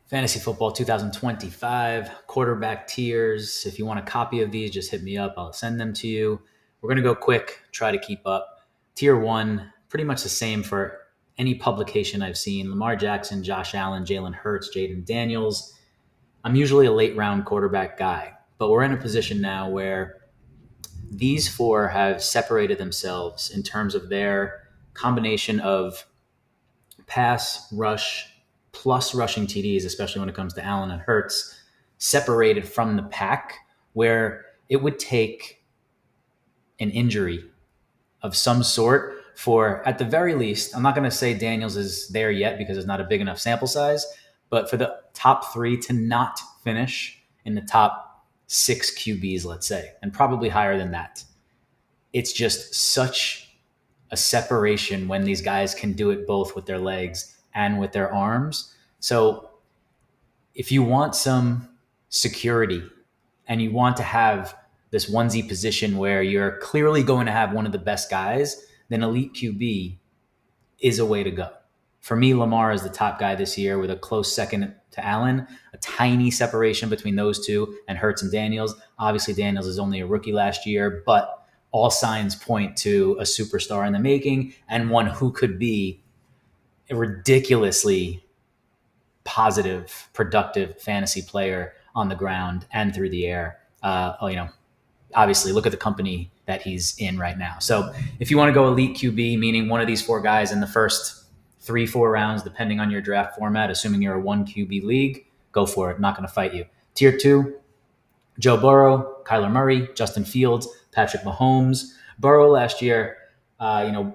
Fantasy Football 2025 quarterback tiers. If you want a copy of these, just hit me up. I'll send them to you. We're going to go quick, try to keep up. Tier one, pretty much the same for any publication I've seen. Lamar Jackson, Josh Allen, Jalen Hurts, Jaden Daniels. I'm usually a late round quarterback guy, but we're in a position now where these four have separated themselves in terms of their combination of pass, rush, plus rushing TDs, especially when it comes to Allen and Hurts, separated from the pack, where it would take an injury of some sort for, at the very least, I'm not going to say Daniels is there yet because it's not a big enough sample size, but for the top three to not finish in the top six QBs, let's say, and probably higher than that. It's just such a separation when these guys can do it both with their legs and with their arms. So if you want some security and you want to have this onesie position where you're clearly going to have one of the best guys, then elite QB is a way to go. For me, Lamar is the top guy this year with a close second to Allen, a tiny separation between those two and Hurts and Daniels. Obviously, Daniels is only a rookie last year, but all signs point to a superstar in the making and one who could be a ridiculously positive, productive fantasy player on the ground and through the air. Obviously, look at the company that he's in right now. So if you want to go elite QB, meaning one of these four guys in the first 3-4 rounds, depending on your draft format, assuming you're a one QB league, go for it. I'm not going to fight you. Tier two, Joe Burrow, Kyler Murray, Justin Fields, Patrick Mahomes. Burrow last year,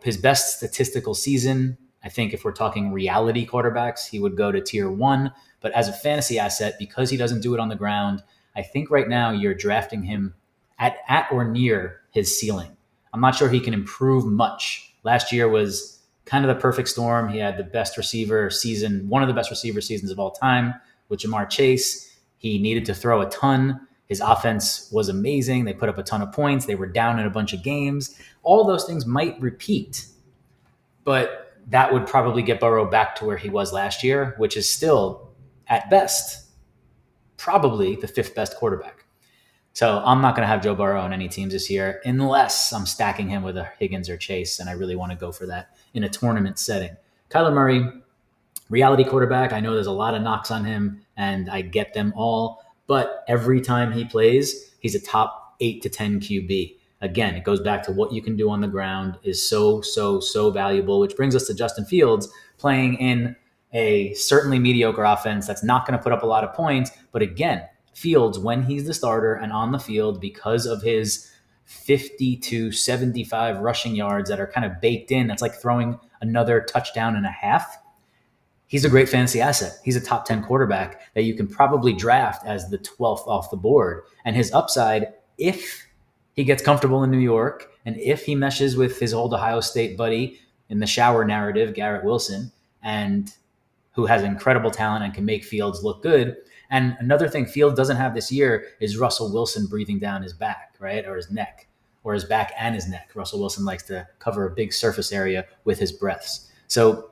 his best statistical season, I think if we're talking reality quarterbacks, he would go to tier one. But as a fantasy asset, because he doesn't do it on the ground, I think right now you're drafting him at or near his ceiling. I'm not sure he can improve much. Last year was kind of the perfect storm. He had the best receiver season, one of the best receiver seasons of all time with Jamar Chase. He needed to throw a ton. His offense was amazing. They put up a ton of points. They were down in a bunch of games. All those things might repeat, but that would probably get Burrow back to where he was last year, which is still, at best, probably the fifth best quarterback. So I'm not going to have Joe Burrow on any teams this year unless I'm stacking him with a Higgins or Chase, and I really want to go for that in a tournament setting. Kyler Murray, reality quarterback. I know there's a lot of knocks on him, and I get them all. But every time he plays, he's a top 8 to 10 QB. Again, it goes back to what you can do on the ground is so valuable, which brings us to Justin Fields playing in a certainly mediocre offense that's not going to put up a lot of points. But again, Fields, when he's the starter and on the field, because of his 50 to 75 rushing yards that are kind of baked in, that's like throwing another touchdown and a half. He's a great fantasy asset. He's a top 10 quarterback that you can probably draft as the 12th off the board. And his upside, if he gets comfortable in New York and if he meshes with his old Ohio State buddy in the shower narrative, Garrett Wilson, and who has incredible talent and can make Fields look good. And another thing Fields doesn't have this year is Russell Wilson breathing down his back, right? Or his neck, or his back and his neck. Russell Wilson likes to cover a big surface area with his breaths. So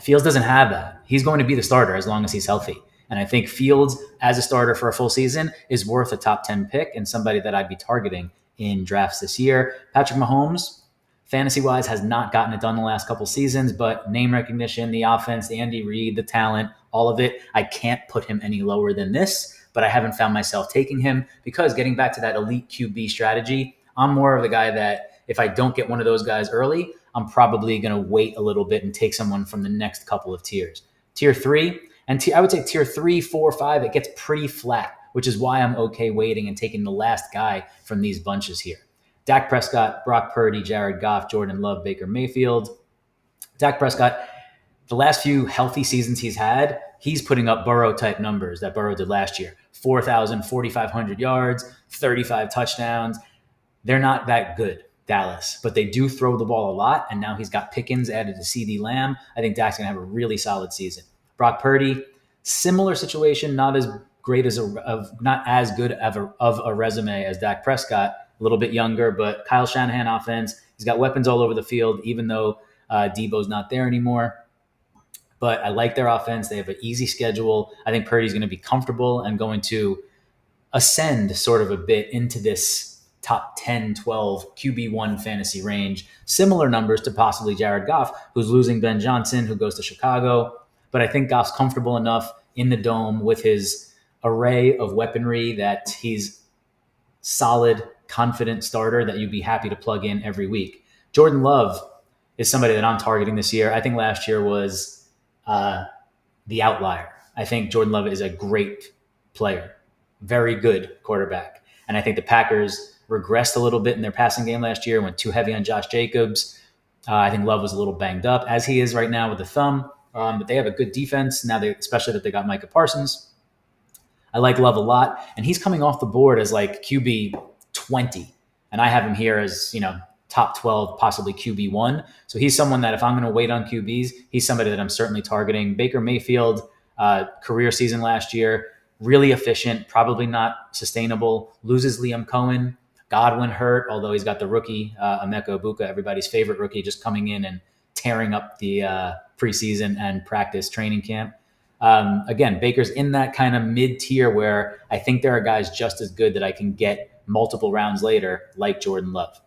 Fields doesn't have that. He's going to be the starter as long as he's healthy. And I think Fields as a starter for a full season is worth a top 10 pick and somebody that I'd be targeting in drafts this year. Patrick Mahomes, fantasy-wise, has not gotten it done the last couple seasons, but name recognition, the offense, the Andy Reid, the talent, all of it, I can't put him any lower than this, but I haven't found myself taking him because getting back to that elite QB strategy, I'm more of the guy that if I don't get one of those guys early, I'm probably going to wait a little bit and take someone from the next couple of tiers. Tier three, and I would say tier 3, 4, 5, it gets pretty flat, which is why I'm okay waiting and taking the last guy from these bunches here. Dak Prescott, Brock Purdy, Jared Goff, Jordan Love, Baker Mayfield. Dak Prescott, the last few healthy seasons he's had, he's putting up Burrow-type numbers that Burrow did last year. 4,000, 4,500 yards, 35 touchdowns. They're not that good, Dallas, but they do throw the ball a lot, and now he's got Pickens added to CD Lamb. I think Dak's going to have a really solid season. Brock Purdy, similar situation, not as great as not as good of a resume as Dak Prescott, a little bit younger, but Kyle Shanahan offense. He's got weapons all over the field, even though Debo's not there anymore. But I like their offense. They have an easy schedule. I think Purdy's going to be comfortable and going to ascend sort of a bit into this top 10, 12 QB1 fantasy range. Similar numbers to possibly Jared Goff, who's losing Ben Johnson, who goes to Chicago. But I think Goff's comfortable enough in the dome with his array of weaponry that he's solid, confident starter that you'd be happy to plug in every week. Jordan Love is somebody that I'm targeting this year. I think last year was the outlier. I think Jordan Love is a great player, very good quarterback. And I think the Packers regressed a little bit in their passing game last year, went too heavy on Josh Jacobs. I think Love was a little banged up, as he is right now with the thumb. But they have a good defense now, especially that they got Micah Parsons. I like Love a lot, and he's coming off the board as like QB 20, and I have him here as, top 12, possibly QB 1. So he's someone that if I'm going to wait on QBs, he's somebody that I'm certainly targeting. Baker Mayfield, career season last year, really efficient, probably not sustainable. Loses Liam Cohen, Godwin hurt, although he's got the rookie, Emeka Egbuka, everybody's favorite rookie, just coming in and tearing up the preseason and practice training camp. Again, Baker's in that kind of mid-tier where I think there are guys just as good that I can get multiple rounds later, like Jordan Love.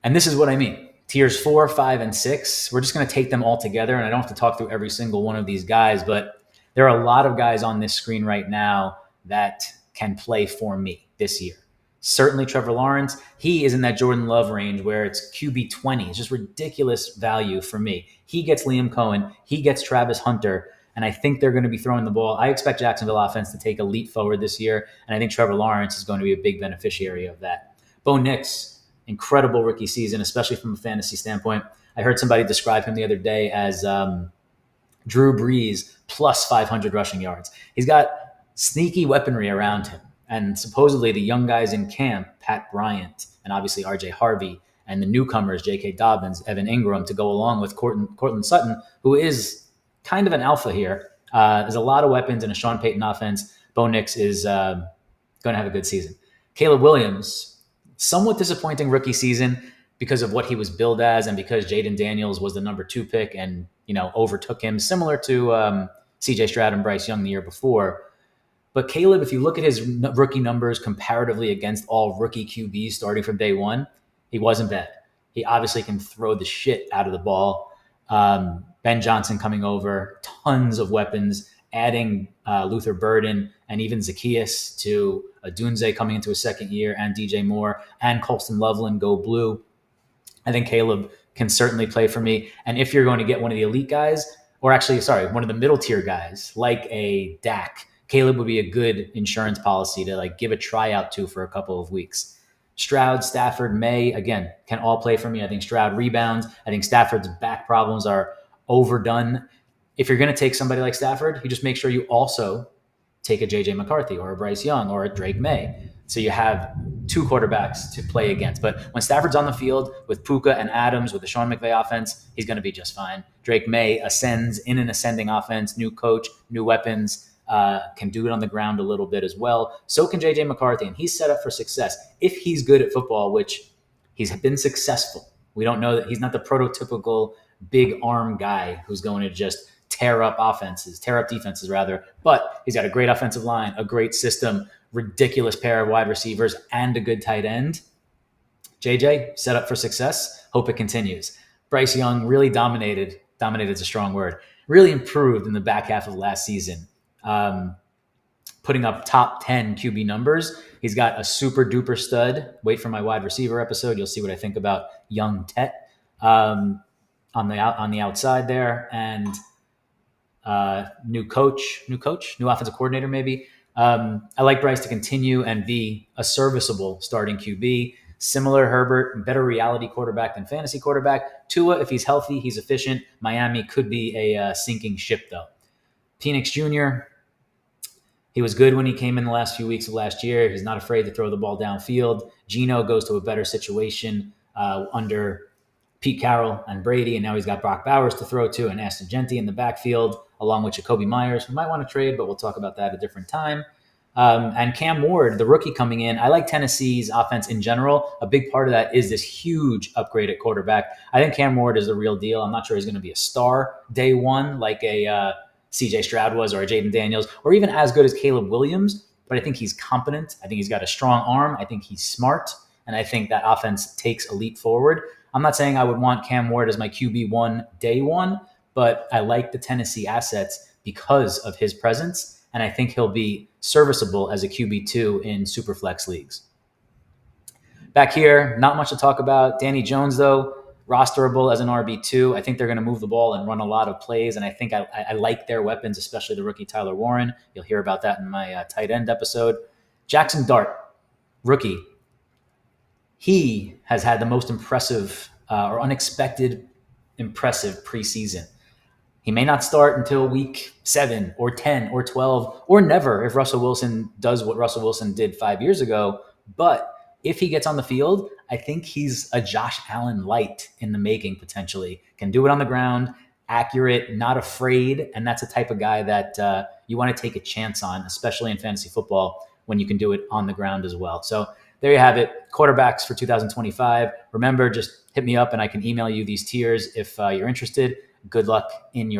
And this is what I mean. Tiers 4, 5, and 6, we're just going to take them all together, and I don't have to talk through every single one of these guys, but there are a lot of guys on this screen right now that can play for me this year. Certainly Trevor Lawrence. He is in that Jordan Love range where it's QB 20. It's just ridiculous value for me. He gets Liam Cohen. He gets Travis Hunter. And I think they're going to be throwing the ball. I expect Jacksonville offense to take a leap forward this year. And I think Trevor Lawrence is going to be a big beneficiary of that. Bo Nix, incredible rookie season, especially from a fantasy standpoint. I heard somebody describe him the other day as Drew Brees plus 500 rushing yards. He's got sneaky weaponry around him. And supposedly the young guys in camp, Pat Bryant, and obviously RJ Harvey, and the newcomers, J.K. Dobbins, Evan Ingram, to go along with Cortland Sutton, who is kind of an alpha here. There's a lot of weapons in a Sean Payton offense. Bo Nix is going to have a good season. Caleb Williams, somewhat disappointing rookie season because of what he was billed as and because Jaden Daniels was the number 2 pick and, overtook him, similar to C.J. Stroud and Bryce Young the year before. But Caleb, if you look at his rookie numbers comparatively against all rookie QBs starting from day one, he wasn't bad. He obviously can throw the shit out of the ball. Ben Johnson coming over, tons of weapons, adding Luther Burden and even Zacchaeus to Dunze coming into his second year, and DJ Moore and Colston Loveland go blue. I think Caleb can certainly play for me. And if you're going to get one of the elite guys, or actually, one of the middle tier guys, like a Dak, Caleb would be a good insurance policy to give a tryout to for a couple of weeks. Stroud, Stafford, May, again, can all play for me. I think Stroud rebounds. I think Stafford's back problems are overdone. If you're going to take somebody like Stafford, you just make sure you also take a J.J. McCarthy or a Bryce Young or a Drake May. So you have 2 quarterbacks to play against. But when Stafford's on the field with Puka and Adams with the Sean McVay offense, he's going to be just fine. Drake May ascends in an ascending offense, new coach, new weapons, can do it on the ground a little bit as well. So can J.J. McCarthy, and he's set up for success. If he's good at football, which he's been successful, we don't know that he's not the prototypical big arm guy who's going to just tear up defenses rather, but he's got a great offensive line, a great system, ridiculous pair of wide receivers, and a good tight end. JJ, set up for success. Hope it continues. Bryce Young really dominated is a strong word, really improved in the back half of last season. Putting up top 10 QB numbers. He's got a super duper stud. Wait for my wide receiver episode. You'll see what I think about young Tet on the outside there, and new offensive coordinator maybe. I like Bryce to continue and be a serviceable starting QB. Similar Herbert, better reality quarterback than fantasy quarterback. Tua, if he's healthy, he's efficient. Miami could be a sinking ship though. Penix Jr., he was good when he came in the last few weeks of last year. He's not afraid to throw the ball downfield. Geno goes to a better situation under Pete Carroll and Brady, and now he's got Brock Bowers to throw to and Aston Genty in the backfield, along with Jacoby Myers, who might want to trade, but we'll talk about that at a different time. And Cam Ward, the rookie coming in, I like Tennessee's offense in general. A big part of that is this huge upgrade at quarterback. I think Cam Ward is the real deal. I'm not sure he's going to be a star day one like a CJ Stroud was or a Jaden Daniels or even as good as Caleb Williams, but I think he's competent. I think he's got a strong arm. I think he's smart. And I think that offense takes a leap forward. I'm not saying I would want Cam Ward as my QB1 day one, but I like the Tennessee assets because of his presence. And I think he'll be serviceable as a QB2 in Superflex leagues. Back here, not much to talk about. Danny Jones, though, rosterable as an RB2. I think they're going to move the ball and run a lot of plays, and I think I like their weapons, especially the rookie Tyler Warren. You'll hear about that in my tight end episode. Jackson Dart, rookie. He has had the most impressive or unexpected impressive preseason. He may not start until week 7 or 10 or 12 or never if Russell Wilson does what Russell Wilson did 5 years ago. But if he gets on the field, I think he's a Josh Allen light in the making potentially. Can do it on the ground, accurate, not afraid. And that's a type of guy that you want to take a chance on, especially in fantasy football when you can do it on the ground as well. So there you have it. Quarterbacks for 2025. Remember, just hit me up and I can email you these tiers if you're interested. Good luck in your